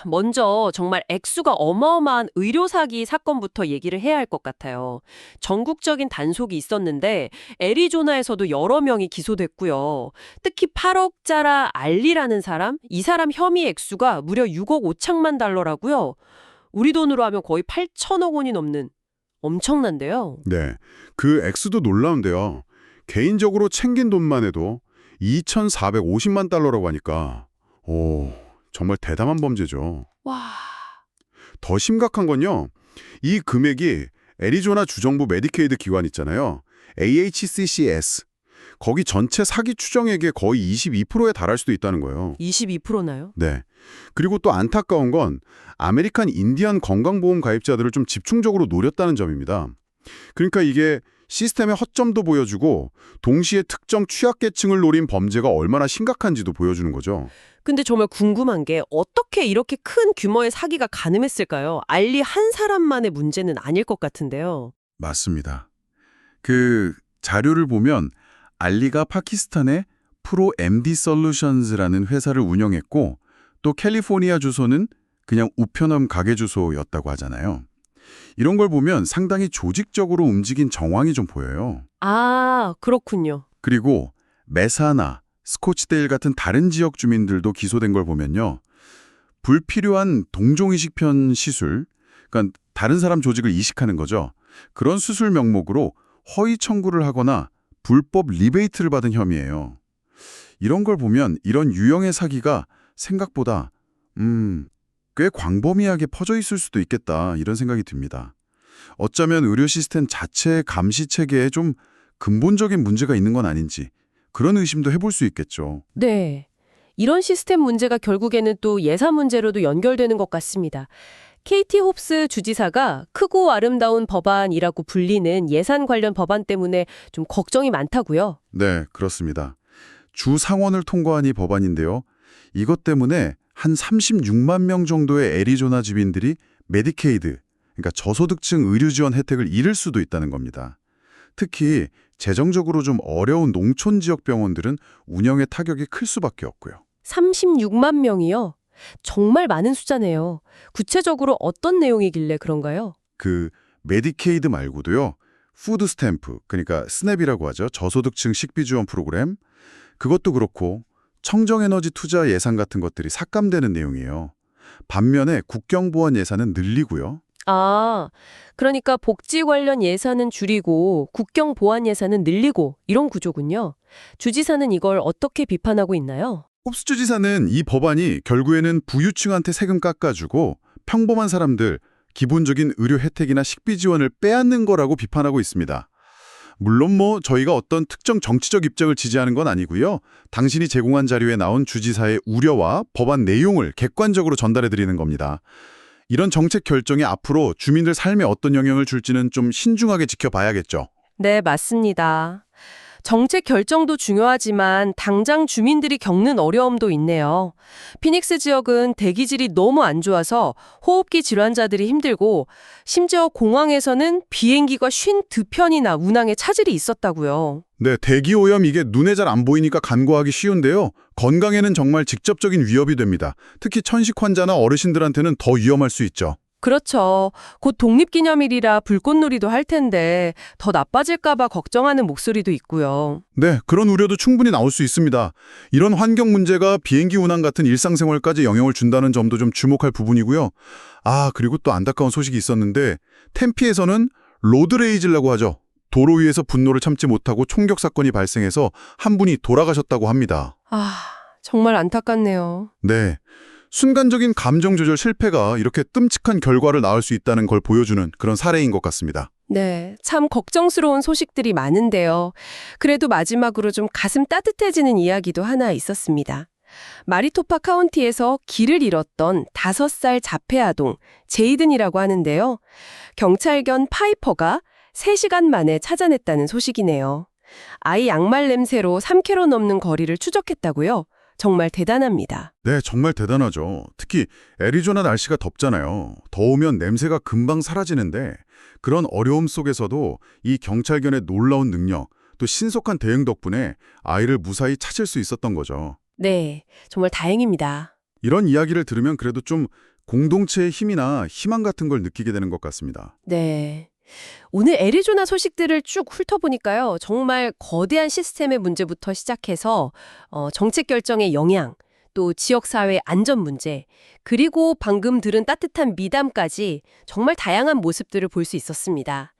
먼저 정말 액수가 어마어마한 의료 사기 사건부터 얘기를 해야 할 것 같아요. 전국적인 단속이 있었는데 애리조나에서도 여러 명이 기소됐고요. 특히 8억자라 알리라는 사람, 이 사람 혐의 액수가 무려 6억 5천만 달러라고요. 우리 돈으로 하면 거의 8천억 원이 넘는 엄청난데요. 네, 그 액수도 놀라운데요. 개인적으로 챙긴 돈만 해도 2,450만 달러라고 하니까 오, 정말 대담한 범죄죠. 와, 더 심각한 건요. 이 금액이 애리조나 주정부 메디케이드 기관 있잖아요. AHCCS. 거기 전체 사기 추정액의 거의 22%에 달할 수도 있다는 거예요. 22%나요? 네. 그리고 또 안타까운 건 아메리칸 인디안 건강보험 가입자들을 좀 집중적으로 노렸다는 점입니다. 그러니까 이게 시스템의 허점도 보여주고 동시에 특정 취약계층을 노린 범죄가 얼마나 심각한지도 보여주는 거죠. 근데 정말 궁금한 게 어떻게 이렇게 큰 규모의 사기가 가능했을까요? 알리 한 사람만의 문제는 아닐 것 같은데요. 맞습니다. 그 자료를 보면 알리가 파키스탄의 프로 MD 솔루션즈라는 회사를 운영했고 또 캘리포니아 주소는 그냥 우편함 가게 주소였다고 하잖아요. 이런 걸 보면 상당히 조직적으로 움직인 정황이 좀 보여요. 아, 그렇군요. 그리고 메사나 스코치데일 같은 다른 지역 주민들도 기소된 걸 보면요. 불필요한 동종이식편 시술, 그러니까 다른 사람 조직을 이식하는 거죠. 그런 수술 명목으로 허위 청구를 하거나 불법 리베이트를 받은 혐의예요. 이런 걸 보면 이런 유형의 사기가 생각보다 꽤 광범위하게 퍼져 있을 수도 있겠다 이런 생각이 듭니다. 어쩌면 의료 시스템 자체의 감시 체계에 좀 근본적인 문제가 있는 건 아닌지 그런 의심도 해볼 수 있겠죠. 네. 이런 시스템 문제가 결국에는 또 예산 문제로도 연결되는 것 같습니다. KT 홉스 주지사가 크고 아름다운 법안이라고 불리는 예산 관련 법안 때문에 좀 걱정이 많다고요. 네, 그렇습니다. 주 상원을 통과한 이 법안인데요. 이것 때문에 한 36만 명 정도의 애리조나 주민들이 메디케이드, 그러니까 저소득층 의료 지원 혜택을 잃을 수도 있다는 겁니다. 특히 재정적으로 좀 어려운 농촌 지역 병원들은 운영의 타격이 클 수밖에 없고요. 36만 명이요? 정말 많은 숫자네요. 구체적으로 어떤 내용이길래 그런가요? 그 메디케이드 말고도요. 푸드 스탬프, 그러니까 스냅이라고 하죠. 저소득층 식비 지원 프로그램. 그것도 그렇고 청정에너지 투자 예산 같은 것들이 삭감되는 내용이에요. 반면에 국경보안 예산은 늘리고요. 아, 그러니까 복지 관련 예산은 줄이고 국경 보안 예산은 늘리고 이런 구조군요. 주지사는 이걸 어떻게 비판하고 있나요? 홉스 지사는 이 법안이 결국에는 부유층한테 세금 깎아주고 평범한 사람들 기본적인 의료 혜택이나 식비 지원을 빼앗는 거라고 비판하고 있습니다. 물론 저희가 어떤 특정 정치적 입장을 지지하는 건 아니고요. 당신이 제공한 자료에 나온 주지사의 우려와 법안 내용을 객관적으로 전달해 드리는 겁니다. 이런 정책 결정이 앞으로 주민들 삶에 어떤 영향을 줄지는 좀 신중하게 지켜봐야겠죠. 네, 맞습니다. 정책 결정도 중요하지만 당장 주민들이 겪는 어려움도 있네요. 피닉스 지역은 대기질이 너무 안 좋아서 호흡기 질환자들이 힘들고 심지어 공항에서는 비행기가 52편이나 운항에 차질이 있었다고요. 네, 대기오염 이게 눈에 잘 안 보이니까 간과하기 쉬운데요. 건강에는 정말 직접적인 위협이 됩니다. 특히 천식 환자나 어르신들한테는 더 위험할 수 있죠. 그렇죠. 곧 독립기념일이라 불꽃놀이도 할 텐데 더 나빠질까 봐 걱정하는 목소리도 있고요. 네, 그런 우려도 충분히 나올 수 있습니다. 이런 환경 문제가 비행기 운항 같은 일상생활까지 영향을 준다는 점도 좀 주목할 부분이고요. 아, 그리고 또 안타까운 소식이 있었는데 템피에서는 로드레이즈라고 하죠. 도로 위에서 분노를 참지 못하고 총격 사건이 발생해서 한 분이 돌아가셨다고 합니다. 아, 정말 안타깝네요. 네, 순간적인 감정 조절 실패가 이렇게 끔찍한 결과를 낳을 수 있다는 걸 보여주는 그런 사례인 것 같습니다. 네, 참 걱정스러운 소식들이 많은데요. 그래도 마지막으로 좀 가슴 따뜻해지는 이야기도 하나 있었습니다. 마리토파 카운티에서 길을 잃었던 5살 자폐 아동 제이든이라고 하는데요. 경찰견 파이퍼가 3시간 만에 찾아냈다는 소식이네요. 아이 양말 냄새로 3km 넘는 거리를 추적했다고요? 정말 대단합니다. 네, 정말 대단하죠. 특히 애리조나 날씨가 덥잖아요. 더우면 냄새가 금방 사라지는데 그런 어려움 속에서도 이 경찰견의 놀라운 능력, 또 신속한 대응 덕분에 아이를 무사히 찾을 수 있었던 거죠. 네, 정말 다행입니다. 이런 이야기를 들으면 그래도 좀 공동체의 힘이나 희망 같은 걸 느끼게 되는 것 같습니다. 네. 오늘 애리조나 소식들을 쭉 훑어보니까요. 정말 거대한 시스템의 문제부터 시작해서 정책 결정의 영향, 또 지역사회 안전 문제, 그리고 방금 들은 따뜻한 미담까지 정말 다양한 모습들을 볼 수 있었습니다.